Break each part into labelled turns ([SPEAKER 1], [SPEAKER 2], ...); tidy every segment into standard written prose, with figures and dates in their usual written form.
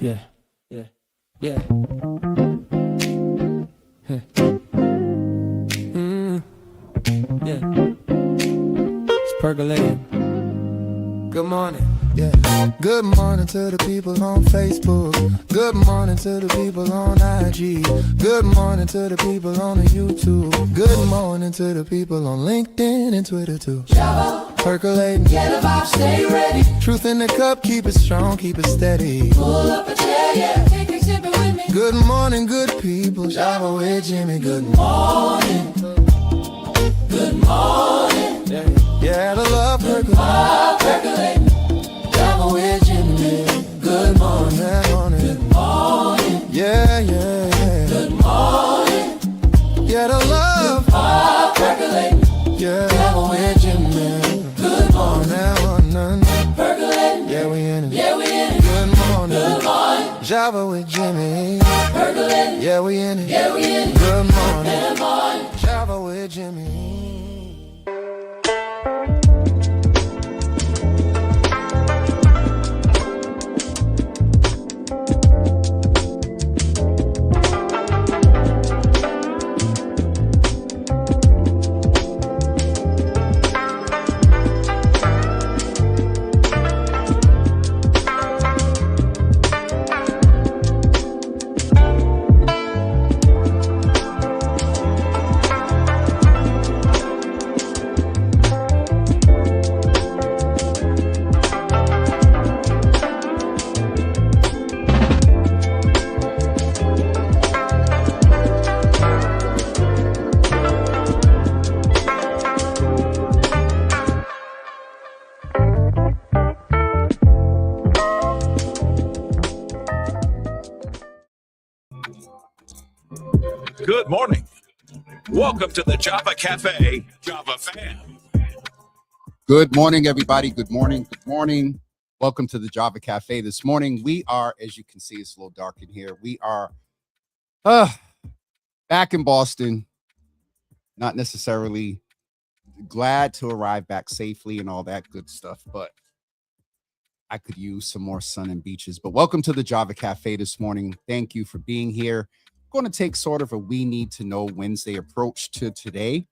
[SPEAKER 1] Yeah, yeah, yeah. Yeah. It's percolating. Good morning.
[SPEAKER 2] Yeah. Good morning to the people on Facebook. Good morning to the people on IG. Good morning to the people on the YouTube. Good morning to the people on LinkedIn and Twitter too.
[SPEAKER 3] Java,
[SPEAKER 2] Percolating,
[SPEAKER 3] get a vibe, stay ready.
[SPEAKER 2] truth in the cup, keep it strong, keep it steady.
[SPEAKER 3] Pull up a chair, yeah, take a sip it with me.
[SPEAKER 2] Good morning, good people. Java with Jimmy. Good
[SPEAKER 3] Morning, good morning.
[SPEAKER 2] Yeah, the love percolating.
[SPEAKER 3] Vibe percolating. Java with Jimmy. Good morning,
[SPEAKER 2] That morning.
[SPEAKER 3] good morning,
[SPEAKER 2] Yeah, yeah, yeah.
[SPEAKER 3] good morning.
[SPEAKER 2] Yeah, the love.
[SPEAKER 3] Vibe percolating.
[SPEAKER 2] Yeah,
[SPEAKER 3] Java with Jimmy. Good morning,
[SPEAKER 2] that morning.
[SPEAKER 3] percolating.
[SPEAKER 2] Yeah, we in it.
[SPEAKER 3] Yeah, we in it.
[SPEAKER 2] Good morning.
[SPEAKER 3] Good morning,
[SPEAKER 2] Java with Jimmy.
[SPEAKER 3] percolating.
[SPEAKER 2] Yeah, we in it.
[SPEAKER 3] Yeah, we in it.
[SPEAKER 2] Good morning.
[SPEAKER 3] Good morning.
[SPEAKER 2] Java with Jimmy.
[SPEAKER 4] Good morning. Welcome to the Java Cafe, Java fam.
[SPEAKER 5] Good morning, everybody. Good morning. Good morning. Welcome to the Java Cafe. This morning, we are, as you can see, it's a little dark in here. We are back in Boston. Not necessarily glad to arrive back safely and all that good stuff, but I could use some more sun and beaches. But welcome to the Java Cafe this morning. Thank you for being here. I'm going to take sort of a We Need to Know Wednesday approach to today.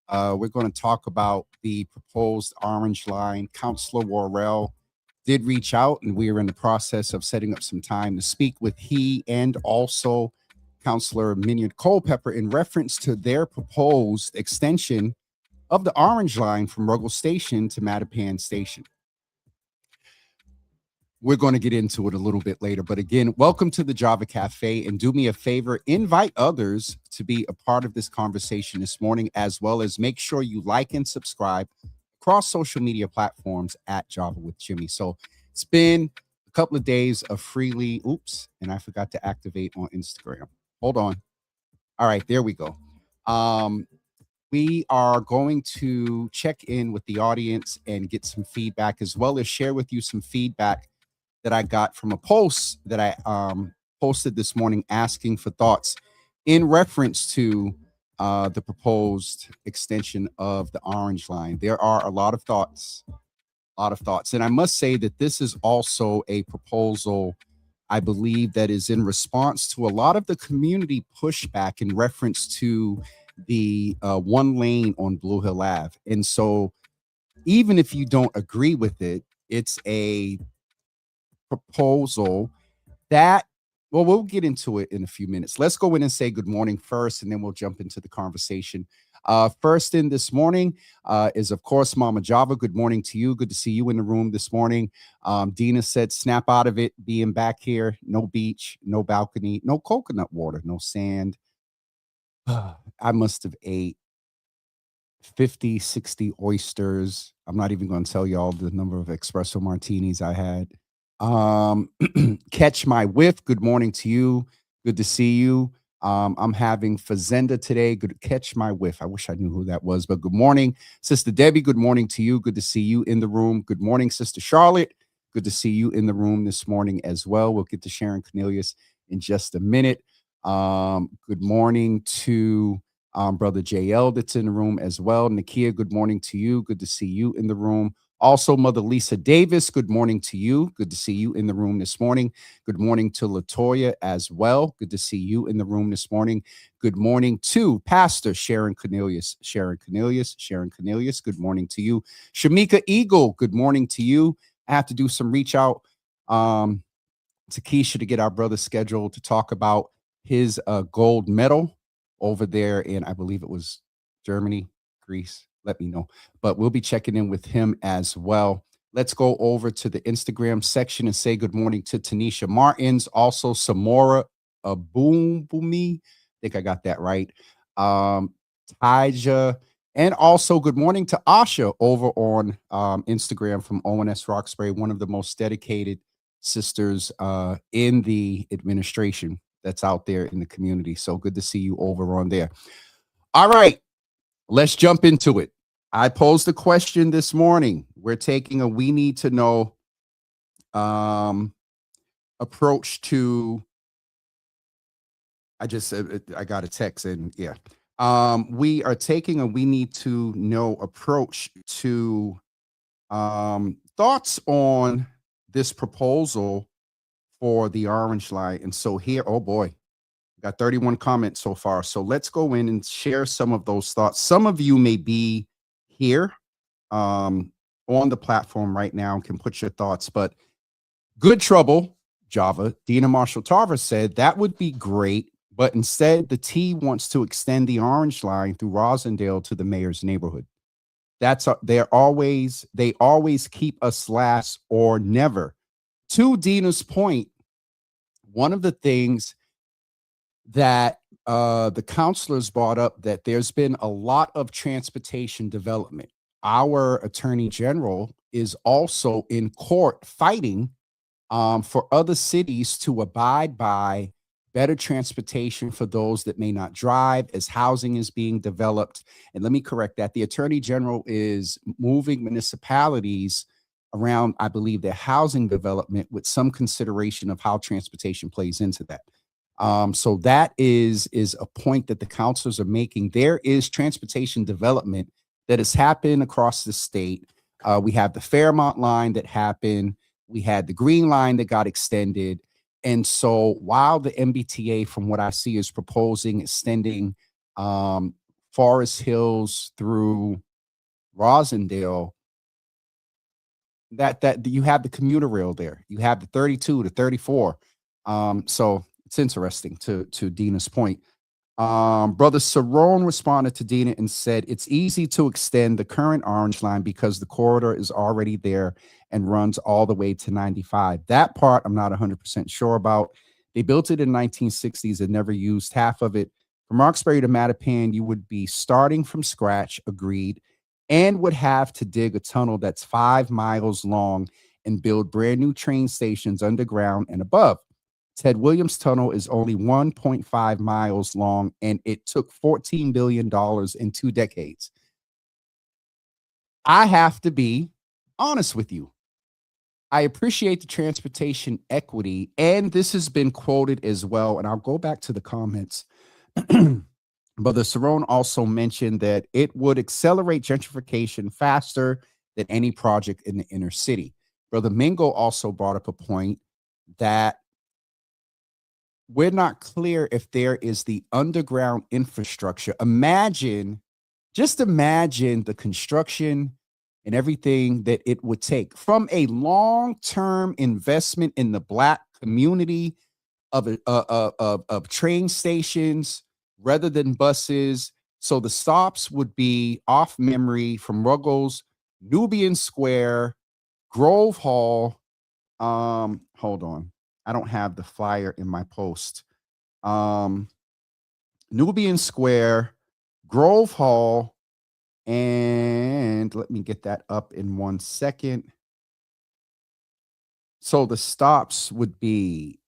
[SPEAKER 5] We're going to talk about the proposed Orange Line. Councillor Worrell did reach out, and we are in the process of setting up some time to speak with he and also Councillor Minion Culpepper in reference to their proposed extension of the Orange Line from Ruggles Station to Mattapan Station. We're going to get into it a little bit later. But again, welcome to the Java Cafe, and do me a favor, invite others to be a part of this conversation this morning, as well as make sure you like and subscribe across social media platforms at Java with Jimmy. So it's been a couple of days of freely, and I forgot to activate on Instagram. Hold on. All right, there we go. We are going to check in with the audience and get some feedback, as well as share with you some feedback that I got from a post that I posted this morning asking for thoughts in reference to the proposed extension of the Orange Line. There are a lot of thoughts. And I must say that this is also a proposal, I believe, that is in response to a lot of the community pushback in reference to the one lane on Blue Hill Ave. And so even if you don't agree with it, it's a proposal that, well, we'll get into it in a few minutes. Let's go in and say good morning first, and then we'll jump into the conversation. First in this morning is, of course, Mama Java. Good morning to you. Good to see you in the room this morning. Dina said, snap out of it, being back here. No beach, no balcony, no coconut water, no sand. I must have ate 50, 60 oysters. I'm not even going to tell y'all the number of espresso martinis I had. Catch my whiff. Good morning to you. Good to see you. I'm having fazenda today. Good to catch my whiff. I wish I knew who that was, but good morning, Sister Debbie. Good morning to you. Good to see you in the room. Good morning, Sister Charlotte. Good to see you in the room this morning as well. We'll get to Sharon Cornelius in just a minute. Good morning to Brother JL that's in the room as well. Nakia, good morning to you. Good to see you in the room. Also, Mother Lisa Davis, good morning to you. Good to see you in the room this morning. Good morning to Latoya as well. Good to see you in the room this morning. Good morning to Pastor Sharon Cornelius. Sharon Cornelius, Sharon Cornelius, good morning to you. Shamika Eagle, good morning to you. I have to do some reach out to Keisha to get our brother scheduled to talk about his gold medal over there in, I believe it was Germany, Greece. Let me know. But we'll be checking in with him as well. Let's go over to the Instagram section and say good morning to Tanisha Martins, also Samora Aboombumi. I think I got that right. Tyja, and also good morning to Asha over on Instagram from ONS Roxbury, one of the most dedicated sisters in the administration that's out there in the community. So good to see you over on there. All right. Let's jump into it. I posed a question this morning. We're taking a we need to know approach to, I got a text and yeah. We are taking a we need to know approach to thoughts on this proposal for the Orange Line. And so here, oh boy, got 31 comments so far. So let's go in and share some of those thoughts. Some of you may be here on the platform right now and can put your thoughts, but good trouble, Java. Dina Marshall Tarver said that would be great, but instead the T wants to extend the Orange Line through Rosendale to the mayor's neighborhood. They always keep us last or never. To Dina's point, one of the things that the counselors brought up, that there's been a lot of transportation development. Our attorney general is also in court fighting for other cities to abide by better transportation for those that may not drive as housing is being developed. And let me correct that. The attorney general is moving municipalities around, I believe, their housing development with some consideration of how transportation plays into that. So that is a point that the counselors are making. There is transportation development that has happened across the state. We have the Fairmont line that happened. We had the Green Line that got extended. And so while the MBTA, from what I see, is proposing extending Forest Hills through Rosendale, that you have the commuter rail there. You have the 32 to 34. So it's interesting to Dina's point. Brother Cerrone responded to Dina and said, it's easy to extend the current Orange Line because the corridor is already there and runs all the way to 95. That part I'm not 100% sure about. They built it in the 1960s and never used half of it. From Roxbury to Mattapan, you would be starting from scratch, agreed, and would have to dig a tunnel that's 5 miles long and build brand new train stations underground and above. Ted Williams Tunnel is only 1.5 miles long, and it took $14 billion in 2 decades. I have to be honest with you. I appreciate the transportation equity, and this has been quoted as well, and I'll go back to the comments. Brother Cerrone also mentioned that it would accelerate gentrification faster than any project in the inner city. Brother Mingo also brought up a point that we're not clear if there is the underground infrastructure. Just imagine the construction and everything that it would take from a long-term investment in the Black community of train stations rather than buses. So the stops would be off memory from Ruggles, Nubian Square, Grove Hall. Hold on. I don't have the flyer in my post. Nubian Square, Grove Hall, and let me get that up in 1 second. So the stops would be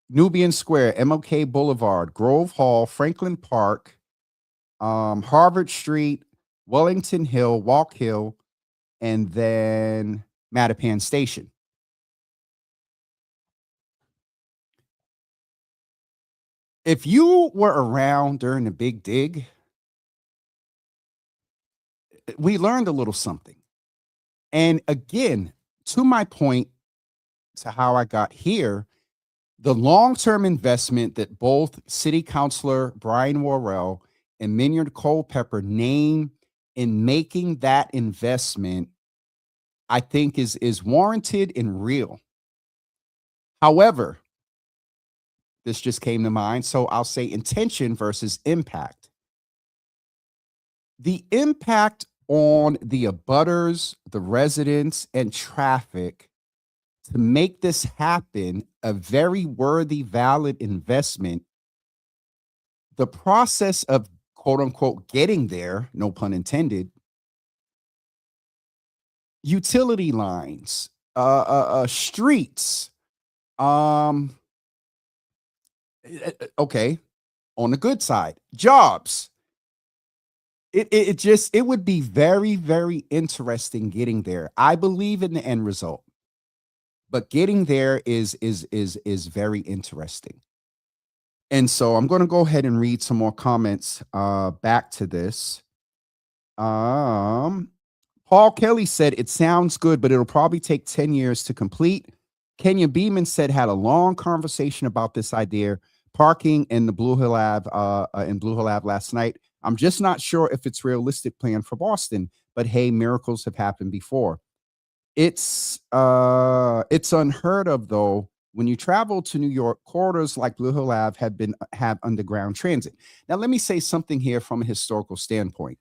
[SPEAKER 5] Nubian Square, MLK Boulevard, Grove Hall, Franklin Park, Harvard Street, Wellington Hill, Walk Hill, and then Mattapan Station. If you were around during the Big Dig, we learned a little something. And again, to my point, to how I got here, the long-term investment that both City Councilor Brian Worrell and Minyard Culpepper name in making that investment, I think is warranted and real. However, this just came to mind, so I'll say intention versus impact. The impact on the abutters, the residents, and traffic to make this happen a very worthy, valid investment. The process of quote unquote getting there, no pun intended, utility lines, streets, okay, on the good side, jobs. It would be very, very interesting getting there. I believe in the end result, but getting there is very interesting. And so I'm going to go ahead and read some more comments back to this. Paul Kelly said, it sounds good, but it'll probably take 10 years to complete. Kenya Beeman said, had a long conversation about this idea, parking in the Blue Hill Ave last night. I'm just not sure if it's realistic plan for Boston, but hey, miracles have happened before. It's unheard of though. When you travel to New York, corridors like Blue Hill Ave have underground transit. Now, let me say something here from a historical standpoint.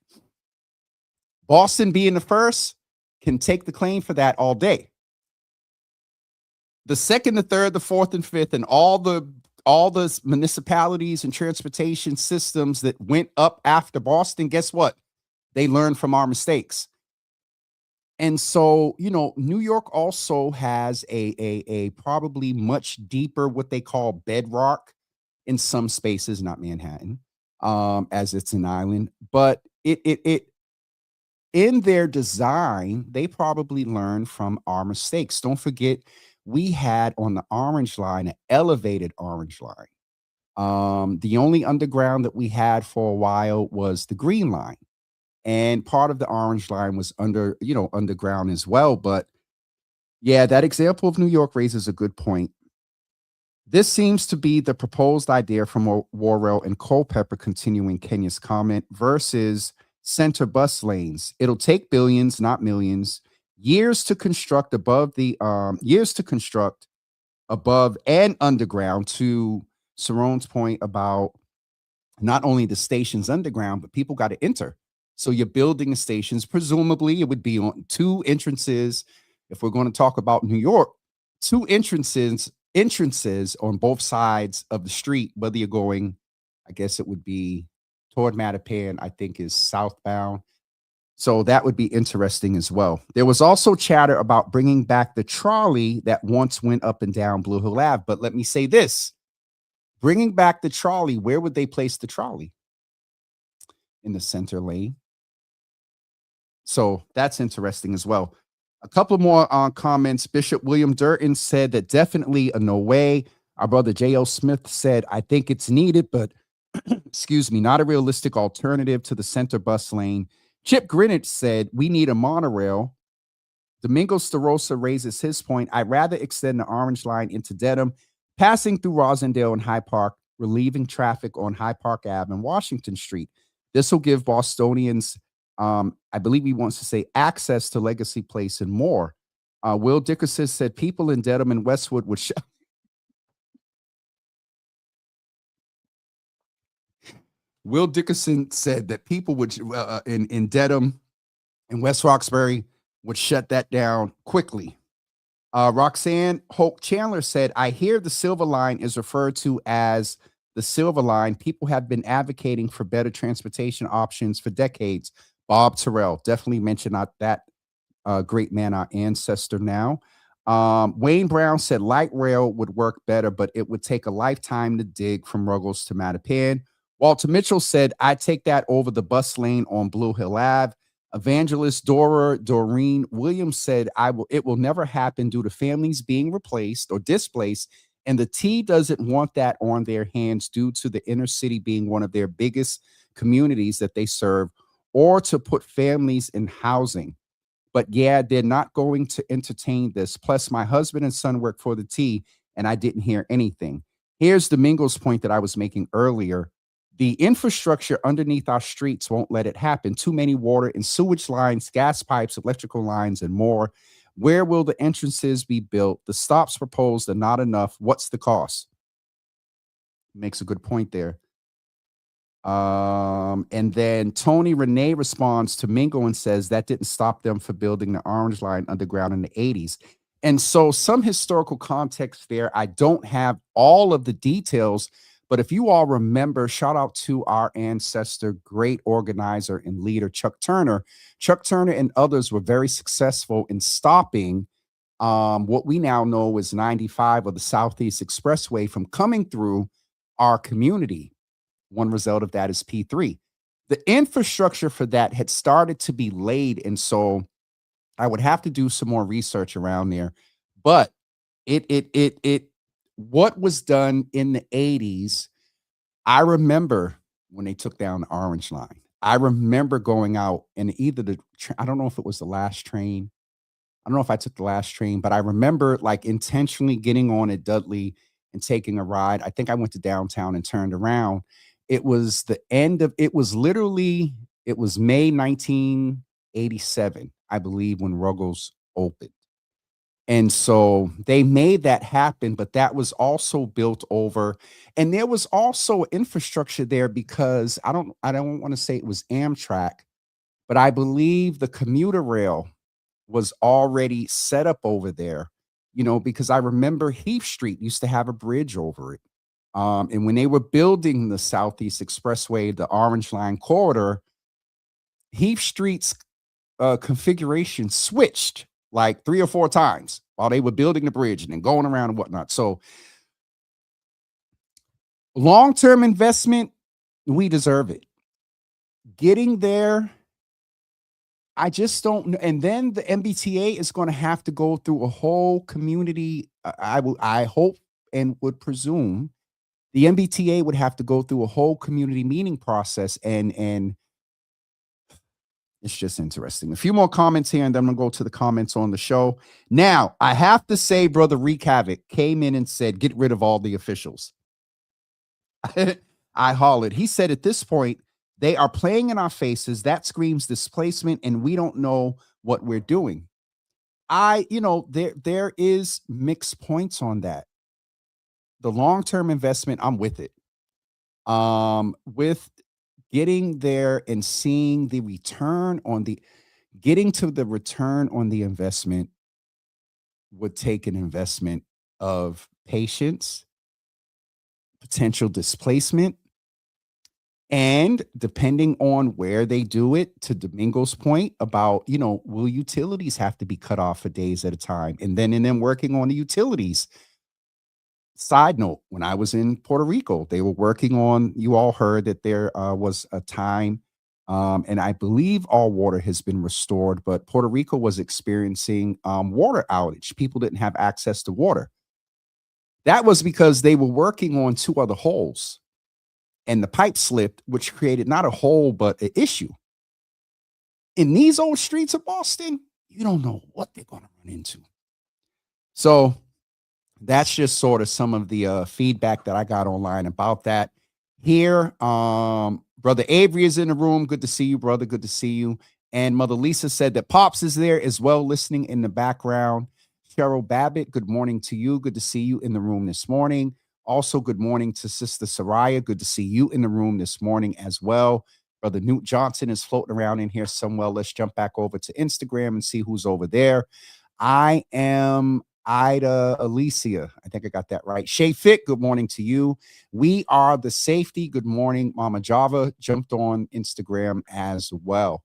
[SPEAKER 5] Boston being the first can take the claim for that all day. The second, the third, the fourth, and fifth, and all the municipalities and transportation systems that went up after Boston, guess what? They learned from our mistakes. And so, you know, New York also has a probably much deeper, what they call bedrock in some spaces, not Manhattan, as it's an island, but it in their design, they probably learned from our mistakes. Don't forget, we had on the Orange Line, an elevated Orange Line. The only underground that we had for a while was the Green Line. And part of the Orange Line was underground as well. But yeah, that example of New York raises a good point. This seems to be the proposed idea from Worrell and Culpepper, continuing Kenya's comment, versus center bus lanes. It'll take billions, not millions, years to construct above and underground, to Saron's point about not only the stations underground, but people got to enter. So you're building the stations. Presumably, it would be on two entrances. If we're going to talk about New York, two entrances on both sides of the street, whether you're going, I guess it would be toward Mattapan, I think is southbound. So that would be interesting as well. There was also chatter about bringing back the trolley that once went up and down Blue Hill Ave. But let me say this, bringing back the trolley, where would they place the trolley? In the center lane. So that's interesting as well. A couple more comments. Bishop William Durton said that definitely a no way. Our brother J.O. Smith said, I think it's needed, but excuse me, not a realistic alternative to the center bus lane. Chip Greenwich said, we need a monorail. Domingo Starosa raises his point. I'd rather extend the Orange Line into Dedham, passing through Rosendale and Hyde Park, relieving traffic on Hyde Park Ave and Washington Street. This will give Bostonians, I believe he wants to say, access to Legacy Place and more. Will Dickerson said people in Dedham and Westwood would Will Dickerson said that people would in Dedham and West Roxbury would shut that down quickly. Roxanne Hope Chandler said, I hear the Silver Line is referred to as the Silver Line. People have been advocating for better transportation options for decades. Bob Terrell definitely mentioned that great man, our ancestor now. Wayne Brown said light rail would work better, but it would take a lifetime to dig from Ruggles to Mattapan. Walter Mitchell said, I'd take that over the bus lane on Blue Hill Ave. Evangelist Doreen Williams said, it will never happen due to families being replaced or displaced, and the T doesn't want that on their hands due to the inner city being one of their biggest communities that they serve, or to put families in housing. But yeah, they're not going to entertain this. Plus, my husband and son work for the T, and I didn't hear anything. Here's Domingo's point that I was making earlier. The infrastructure underneath our streets won't let it happen. Too many water and sewage lines, gas pipes, electrical lines, and more. Where will the entrances be built? The stops proposed are not enough. What's the cost? Makes a good point there. And then Tony Renee responds to Mingo and says that didn't stop them from building the Orange Line underground in the 80s. And so some historical context there. I don't have all of the details, but if you all remember, shout out to our ancestor, great organizer and leader, Chuck Turner. Chuck Turner and others were very successful in stopping what we now know as 95 or the Southeast Expressway from coming through our community. One result of that is P3. The infrastructure for that had started to be laid. And so I would have to do some more research around there. But what was done in the 80s, I remember when they took down the Orange Line. I remember going out and either I don't know if it was the last train. I don't know if I took the last train, but I remember like intentionally getting on at Dudley and taking a ride. I think I went to downtown and turned around. It was the end of, it was May 1987, I believe, when Ruggles opened. And so they made that happen, but that was also built over. And there was also infrastructure there because I don't want to say it was Amtrak, but I believe the commuter rail was already set up over there, because I remember Heath Street used to have a bridge over it. And when they were building the Southeast Expressway, the Orange Line corridor, Heath Street's configuration switched like 3 or 4 times while they were building the bridge and then going around and whatnot. So long-term investment, we deserve it. Getting there, I just don't know. And then the MBTA is going to have to go through a whole community. I hope and would presume the MBTA would have to go through a whole community meeting process, and it's just interesting. A few more comments here, and then I'm gonna go to the comments on the show. Now, I have to say, Brother Reek Havoc came in and said, get rid of all the officials. I hollered. He said, at this point, they are playing in our faces. That screams displacement, and we don't know what we're doing. There is mixed points on that. The long-term investment, I'm with it. With getting there and seeing the return on getting to the return on the investment would take an investment of patience, potential displacement, and depending on where they do it, to Domingo's point about, will utilities have to be cut off for days at a time? And then working on the utilities. Side note, when I was in Puerto Rico, they were working on, you all heard that there was a time, and I believe all water has been restored, but Puerto Rico was experiencing water outage. People didn't have access to water. That was because they were working on 2 other holes, and the pipe slipped, which created not a hole, but an issue. In these old streets of Boston, you don't know what they're going to run into. So that's just sort of some of the feedback that I got online about that. Here, Brother Avery is in the room. Good to see you, brother. Good to see you. And Mother Lisa said that Pops is there as well, listening in the background. Cheryl Babbitt, good morning to you. Good to see you in the room this morning. Also, good morning to Sister Soraya. Good to see you in the room this morning as well. Brother Newt Johnson is floating around in here somewhere. Let's jump back over to Instagram and see who's over there. I am Ida Alicia. I think I got that right. Shay Fit, good morning to you. We are the safety. Good morning. Mama Java jumped on Instagram as well.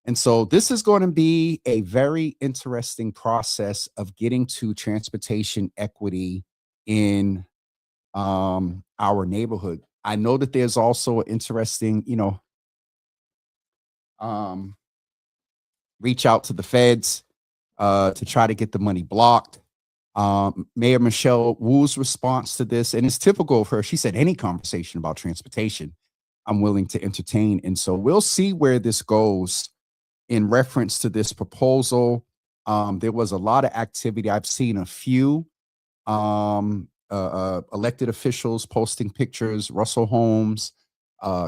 [SPEAKER 5] And so this is going to be a very interesting process of getting to transportation equity in our neighborhood. I know that there's also an interesting, reach out to the feds to try to get the money blocked. Mayor Michelle Wu's response to this, and it's typical of her, she said, any conversation about transportation, I'm willing to entertain. And so we'll see where this goes in reference to this proposal. There was a lot of activity. I've seen a few elected officials posting pictures, Russell Holmes,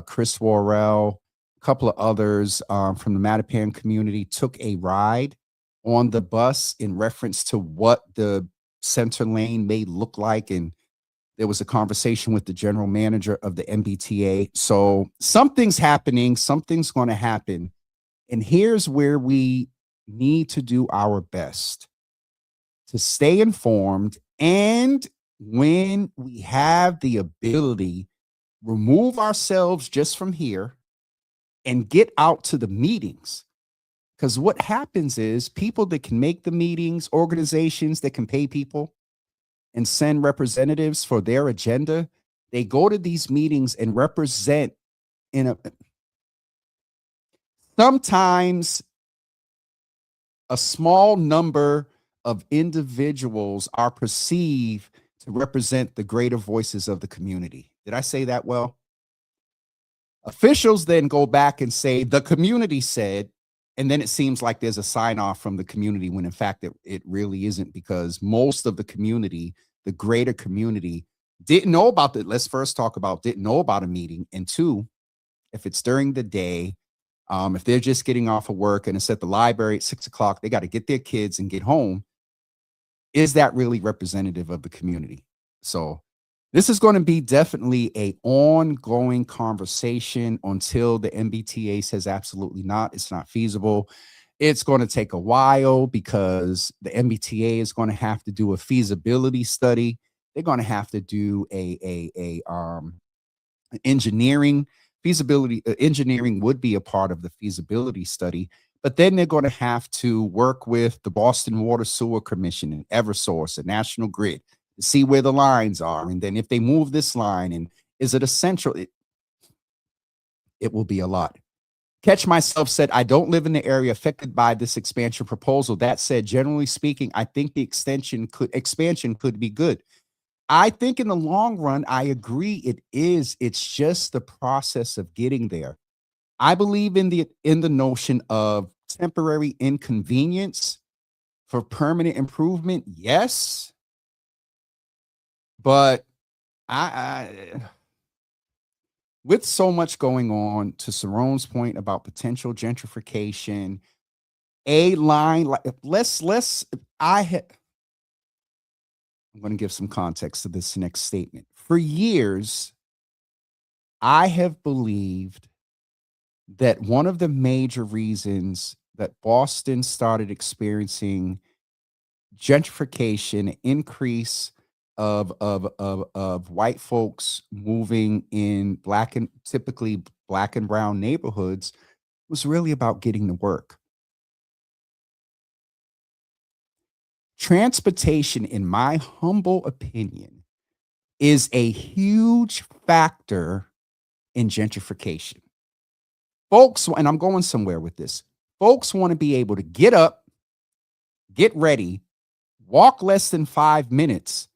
[SPEAKER 5] Chris Worrell, a couple of others from the Mattapan community took a ride on the bus in reference to what the center lane may look like. And there was a conversation with the general manager of the MBTA. So something's happening, something's going to happen. And here's where we need to do our best to stay informed. And when we have the ability, remove ourselves just from here and get out to the meetings. Because what happens is people that can make the meetings, organizations that can pay people and send representatives for their agenda, they go to these meetings and represent in a sometimes a small number of individuals are perceived to represent the greater voices of the community. Did I say that well? Officials then go back and say, the community said, and then it seems like there's a sign off from the community when in fact it really isn't, because most of the community, the greater community, didn't know about it. Let's first talk about didn't know about a meeting. And two, if it's during the day, if they're just getting off of work and it's at the library at 6 o'clock, they got to get their kids and get home. Is that really representative of the community? So this is going to be definitely a ongoing conversation until the MBTA says absolutely not. It's not feasible. It's going to take a while because the MBTA is going to have to do a feasibility study. They're going to have to do engineering. Feasibility engineering would be a part of the feasibility study, but then they're going to have to work with the Boston Water Sewer Commission and Eversource and National Grid to see where the lines are. And then if they move this line, and is it essential? It will be a lot. Catch Myself said, I don't live in the area affected by this expansion proposal. That said, generally speaking, I think the expansion could be good. I think in the long run, I agree it is. It's just the process of getting there. I believe in the notion of temporary inconvenience for permanent improvement. Yes. But with so much going on, to Sarone's point about potential gentrification, a line like I'm going to give some context to this next statement. For years, I have believed that one of the major reasons that Boston started experiencing gentrification, increase of white folks moving in typically black and brown neighborhoods, was really about getting to work. Transportation, in my humble opinion, is a huge factor in gentrification. Folks, and I'm going somewhere with this, folks want to be able to get up, get ready, walk less than 5 minutes,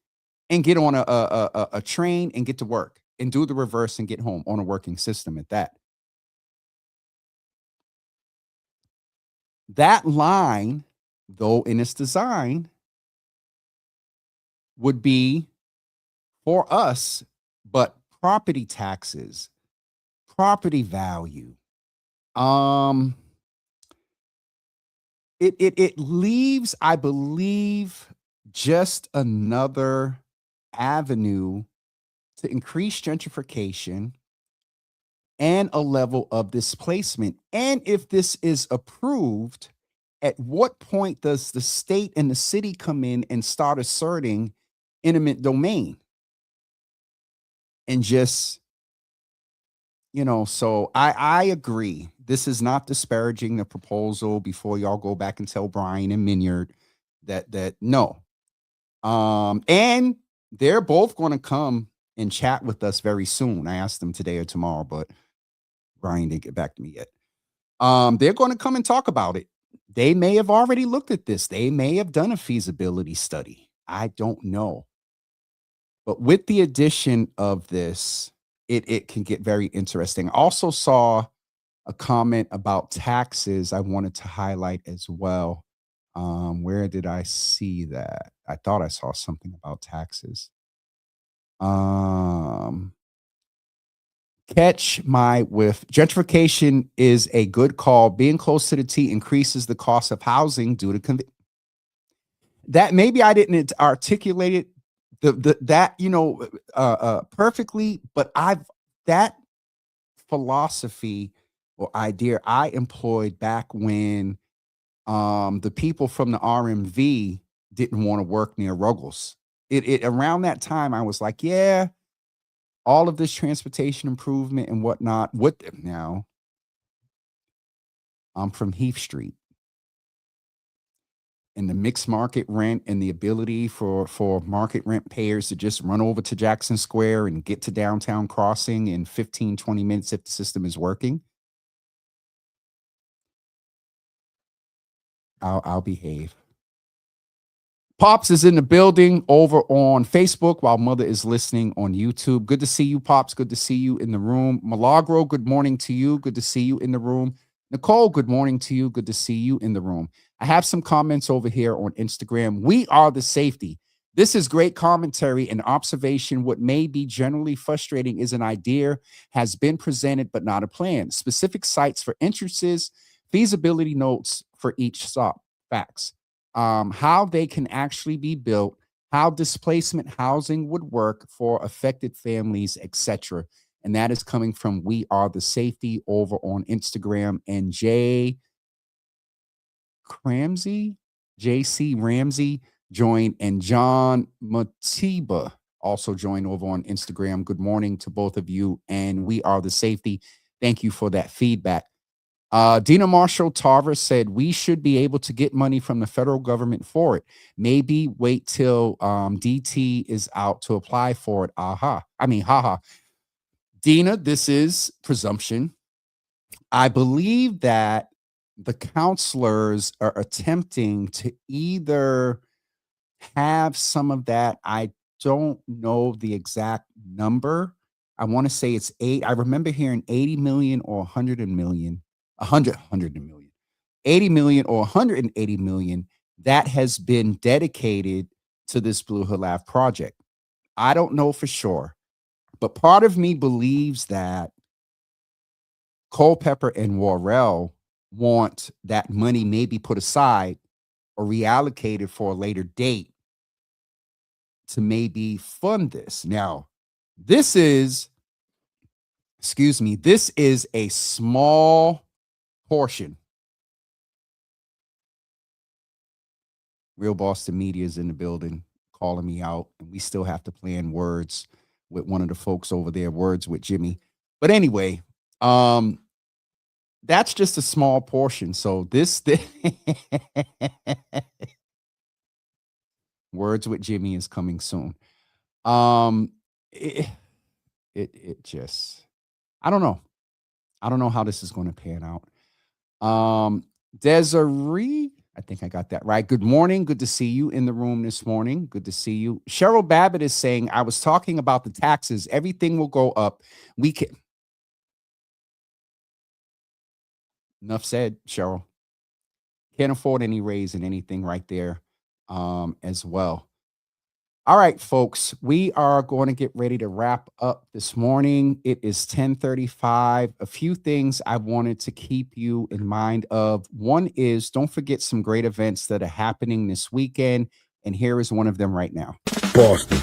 [SPEAKER 5] and get on a train and get to work and do the reverse and get home on a working system at that. That line, though, in its design, would be for us, but property taxes, property value, it leaves, I believe, just another avenue to increase gentrification and a level of displacement. And if this is approved, at what point does the state and the city come in and start asserting eminent domain? And just, so I agree. This is not disparaging the proposal before y'all go back and tell Brian and Minyard that no. And they're both going to come and chat with us very soon. I asked them today or tomorrow, but Brian didn't get back to me yet. They're going to come and talk about it. They may have already looked at this. They may have done a feasibility study. I don't know. But with the addition of this, it can get very interesting. I also saw a comment about taxes I wanted to highlight as well. Where did I see that? I thought I saw something about taxes. Catch my whiff. Gentrification is a good call. Being close to the T increases the cost of housing due to that. Maybe I didn't articulate it that perfectly, but that philosophy or idea I employed back when the people from the RMV didn't want to work near Ruggles. It around that time I was like, yeah, all of this transportation improvement and whatnot. Now? I'm from Heath Street. And the mixed market rent and the ability for market rent payers to just run over to Jackson Square and get to downtown Crossing in 15, 20 minutes if the system is working. I'll behave. Pops is in the building over on Facebook while Mother is listening on YouTube. Good to see you, Pops. Good to see you in the room. Milagro, good morning to you. Good to see you in the room. Nicole, good morning to you. Good to see you in the room. I have some comments over here on Instagram. We are the safety. This is great commentary and observation. What may be generally frustrating is an idea has been presented, but not a plan. Specific sites for entrances, feasibility notes for each stop. Facts. How they can actually be built, how displacement housing would work for affected families, etc. And that is coming from We Are the Safety over on Instagram. And JC Ramsey joined, and John Matiba also joined over on Instagram. Good morning to both of you. And We Are the Safety. Thank you for that feedback. Dina Marshall Tarver said we should be able to get money from the federal government for it. Maybe wait till DT is out to apply for it. Haha. Dina, this is presumption. I believe that the counselors are attempting to either have some of that. I don't know the exact number. I want to say it's 8. I remember hearing 80 million or 100 million. 100 million, 80 million or 180 million that has been dedicated to this Blue Hill Ave project. I don't know for sure, but part of me believes that Culpeper and Worrell want that money maybe put aside or reallocated for a later date to maybe fund this. Now, this is a small portion. Real Boston Media is in the building calling me out, and we still have to plan words with one of the folks over there, words with Jimmy. But anyway, that's just a small portion. So this words with Jimmy is coming soon. It just, I don't know how this is going to pan out. Desiree, I think I got that right. Good morning. Good to see you in the room this morning. Good to see you. Cheryl Babbitt is saying, I was talking about the taxes. Everything will go up. We can. Enough said, Cheryl. Can't afford any raise in anything right there as well. All right, folks, we are going to get ready to wrap up this morning. It is 10:35. A few things I wanted to keep you in mind of. One is, don't forget some great events that are happening this weekend, and here is one of them right now.
[SPEAKER 6] Boston,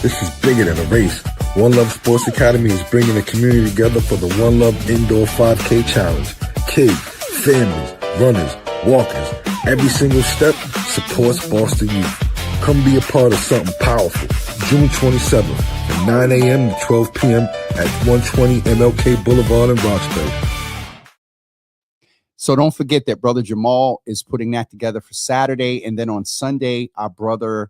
[SPEAKER 6] this is bigger than a race. One Love Sports Academy is bringing the community together for the One Love Indoor 5K Challenge. Kids, families, runners, walkers, every single step supports Boston youth. Come be a part of something powerful. June 27th from 9 a.m. to 12 p.m. at 120 MLK Boulevard in Roxbury.
[SPEAKER 5] So don't forget that Brother Jamal is putting that together for Saturday. And then on Sunday, our brother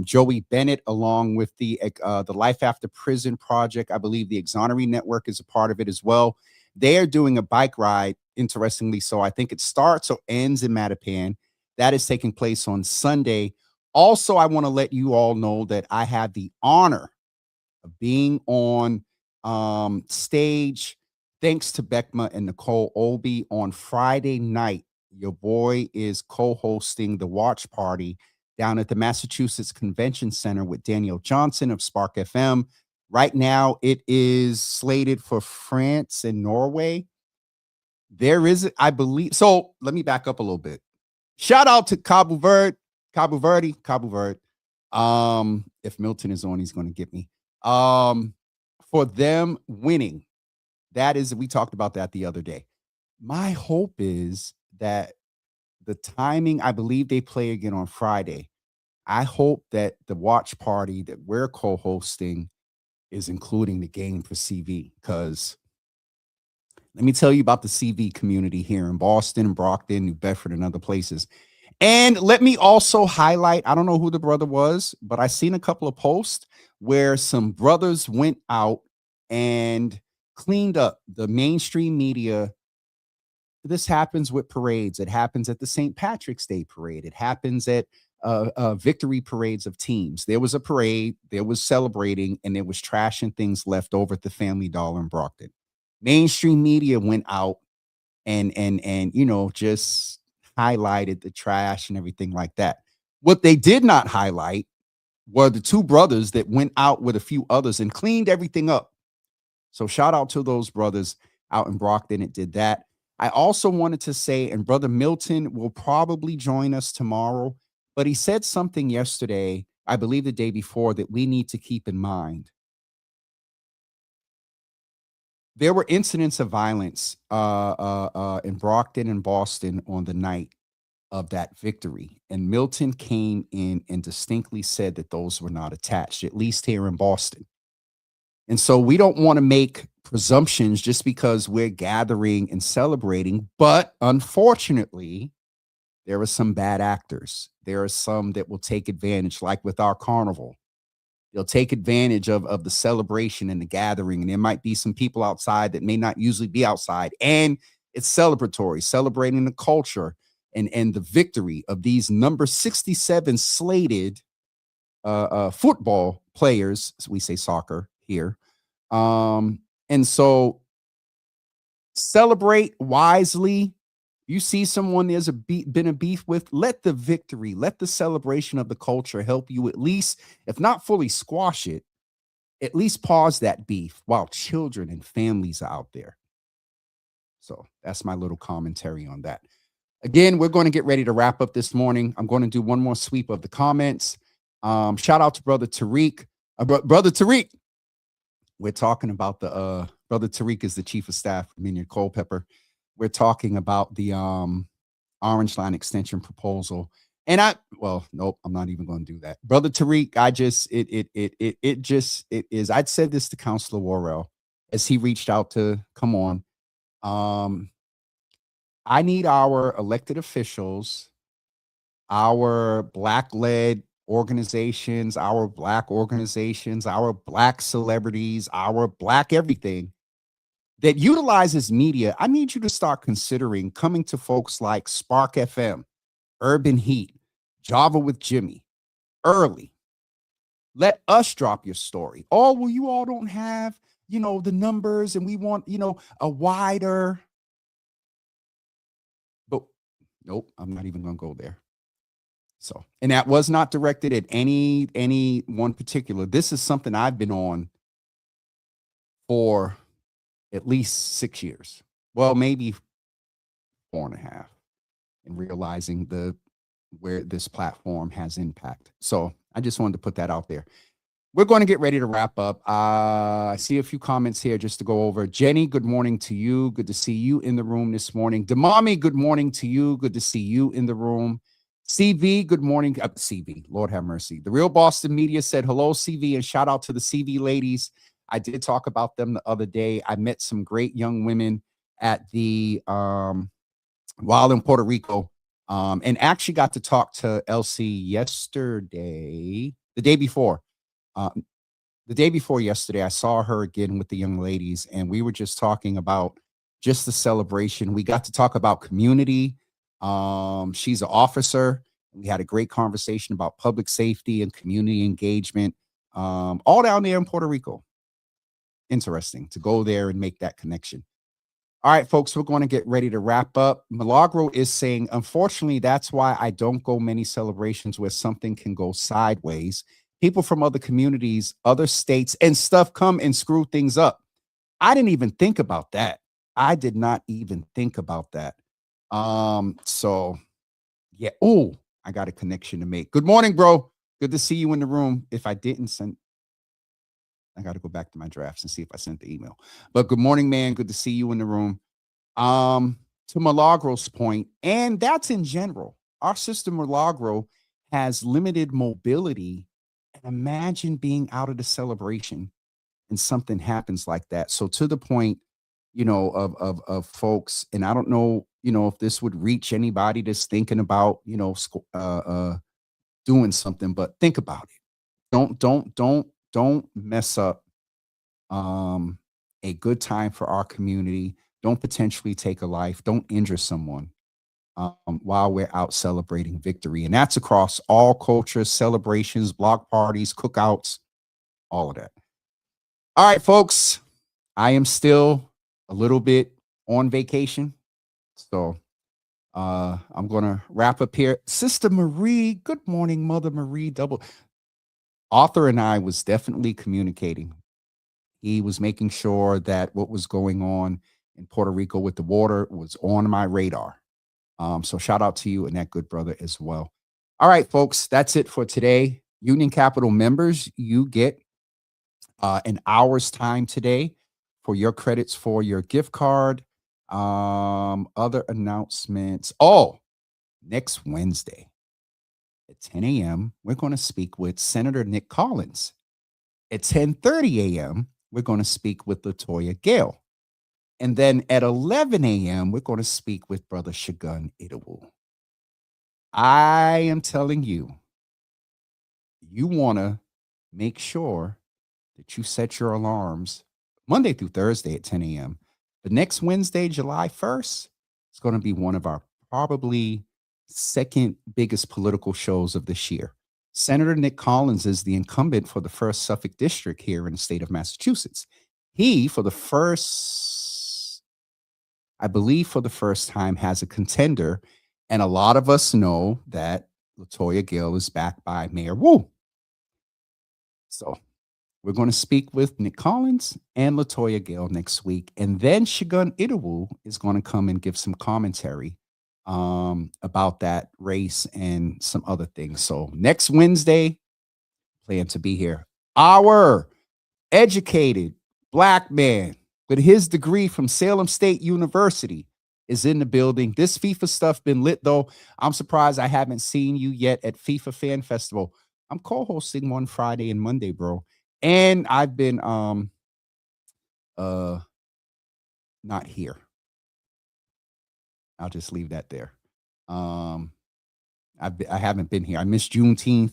[SPEAKER 5] Joey Bennett, along with the Life After Prison Project, I believe the Exonery Network is a part of it as well. They are doing a bike ride, interestingly. So I think it starts or ends in Mattapan. That is taking place on Sunday. Also, I want to let you all know that I have the honor of being on stage. I thanks to Beckma and Nicole Olby. On Friday night, your boy is co-hosting the watch party down at the Massachusetts Convention Center with Daniel Johnson of Spark FM. Right now, it is slated for France and Norway. There is, I believe, so let me back up a little bit. Shout out to Cabo Verde. If Milton is on, he's going to get me. For them winning. That is, we talked about that the other day. My hope is that the timing, I believe they play again on Friday. I hope that the watch party that we're co-hosting is including the game for CV, because let me tell you about the CV community here in Boston and Brockton, New Bedford, and other places. And let me also highlight, I don't know who the brother was, but I seen a couple of posts where some brothers went out and cleaned up the mainstream media. This happens with parades. It happens at the St. Patrick's Day parade. It happens at victory parades of teams. There was a parade, there was celebrating, and there was trash and things left over at the Family Dollar in Brockton. Mainstream media went out and you know, just highlighted the trash and everything like that. What they did not highlight were the two brothers that went out with a few others and cleaned everything up. So shout out to those brothers out in Brockton that did that. I also wanted to say, and Brother Milton will probably join us tomorrow, but he said something yesterday, I believe the day before, that we need to keep in mind. There were incidents of violence in Brockton and Boston on the night of that victory. And Milton came in and distinctly said that those were not attached, at least here in Boston. And so we don't want to make presumptions just because we're gathering and celebrating. But unfortunately, there are some bad actors. There are some that will take advantage, like with our carnival. They'll take advantage of the celebration and the gathering. And there might be some people outside that may not usually be outside. And it's celebratory, celebrating the culture and the victory of these number 67 slated football players. So we say soccer here. And so celebrate wisely. You see someone there's been a beef with, let the victory, let the celebration of the culture help you at least, if not fully squash it, at least pause that beef while children and families are out there. So that's my little commentary on that. Again, we're going to get ready to wrap up this morning. I'm going to do one more sweep of the comments. Shout out to Brother Tariq. Brother Tariq, we're talking about the Brother Tariq is the chief of staff for Minion Culpepper. We're talking about the Orange Line extension proposal. And nope, I'm not even going to do that. Brother Tariq, it is. I'd said this to Counselor Worrell as he reached out to come on. I need our elected officials, our Black-led organizations, our Black organizations, our Black celebrities, our Black everything that utilizes media. I need you to start considering coming to folks like Spark FM, Urban Heat, Java with Jimmy, early. Let us drop your story. Oh, well, you all don't have, the numbers, and we want, a wider. But nope, I'm not even going to go there. So, and that was not directed at any one particular. This is something I've been on for at least 6 years. Well, maybe 4.5, and realizing where this platform has impact. So I just wanted to put that out there. We're going to get ready to wrap up. I see a few comments here just to go over. Jenny, good morning to you. Good to see you in the room this morning. Damami, good morning to you. Good to see you in the room. CV, good morning. CV, Lord have mercy. The Real Boston Media said hello, CV, and shout out to the CV ladies. I did talk about them the other day. I met some great young women at the while in Puerto Rico, and actually got to talk to Elsie yesterday, the day before yesterday. I saw her again with the young ladies, and we were just talking about just the celebration. We got to talk about community. She's an officer. We had a great conversation about public safety and community engagement, all down there in Puerto Rico. Interesting to go there and make that connection. All right, folks, we're going to get ready to wrap up. Milagro is saying, unfortunately, that's why I don't go many celebrations where something can go sideways. People from other communities, other states, and stuff come and screw things up. I didn't even think about that. I did not even think about that. So yeah. Oh, I got a connection to make. Good morning, bro. Good to see you in the room. If I didn't send, I got to go back to my drafts and see if I sent the email. But good morning, man. Good to see you in the room. To Milagro's point, and that's in general. Our sister Milagro has limited mobility. And imagine being out of the celebration and something happens like that. So to the point, of folks, and I don't know, if this would reach anybody that's thinking about, doing something, but think about it. Don't mess up a good time for our community. Don't potentially take a life. Don't injure someone while we're out celebrating victory. And that's across all cultures, celebrations, block parties, cookouts, all of that. All right, folks, I am still a little bit on vacation. So I'm going to wrap up here. Sister Marie, good morning, Mother Marie. Arthur and I was definitely communicating. He was making sure that what was going on in Puerto Rico with the water was on my radar. So shout out to you and that good brother as well. All right, folks, that's it for today. Union Capital members, you get an hour's time today for your credits for your gift card. Other announcements. Oh, next Wednesday at 10 a.m., we're going to speak with Senator Nick Collins. At 10:30 a.m., we're going to speak with LaToya Gale. And then at 11 a.m., we're going to speak with Brother Shagun Idawu. I am telling you, you want to make sure that you set your alarms Monday through Thursday at 10 a.m. The next Wednesday, July 1st, is going to be one of our probably second biggest political shows of this year. Senator Nick Collins is the incumbent for the 1st Suffolk District here in the state of Massachusetts. He, for the first time, has a contender. And a lot of us know that LaToya Gale is backed by Mayor Wu. So we're going to speak with Nick Collins and LaToya Gale next week. And then Shagun Idawu is going to come and give some commentary about that race and some other things. So next Wednesday, plan to be here. Our educated Black man with his degree from Salem State University is in the building. This FIFA stuff been lit, though. I'm surprised I haven't seen you yet at FIFA Fan Festival. I'm co-hosting one Friday and Monday, bro. And I've been not here. I'll just leave that there. I haven't been here. I missed Juneteenth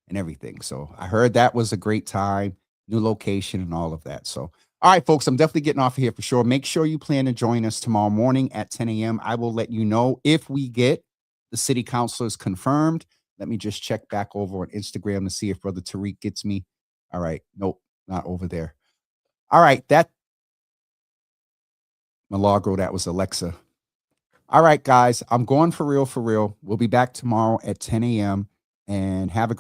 [SPEAKER 5] and everything. So I heard that was a great time, new location and all of that. So, all right, folks, I'm definitely getting off of here for sure. Make sure you plan to join us tomorrow morning at 10 a.m. I will let you know if we get the city councilors confirmed. Let me just check back over on Instagram to see if Brother Tariq gets me. All right. Nope, not over there. All right. That Milagro, that was Alexa. All right, guys, I'm going for real. We'll be back tomorrow at 10 a.m. and have a great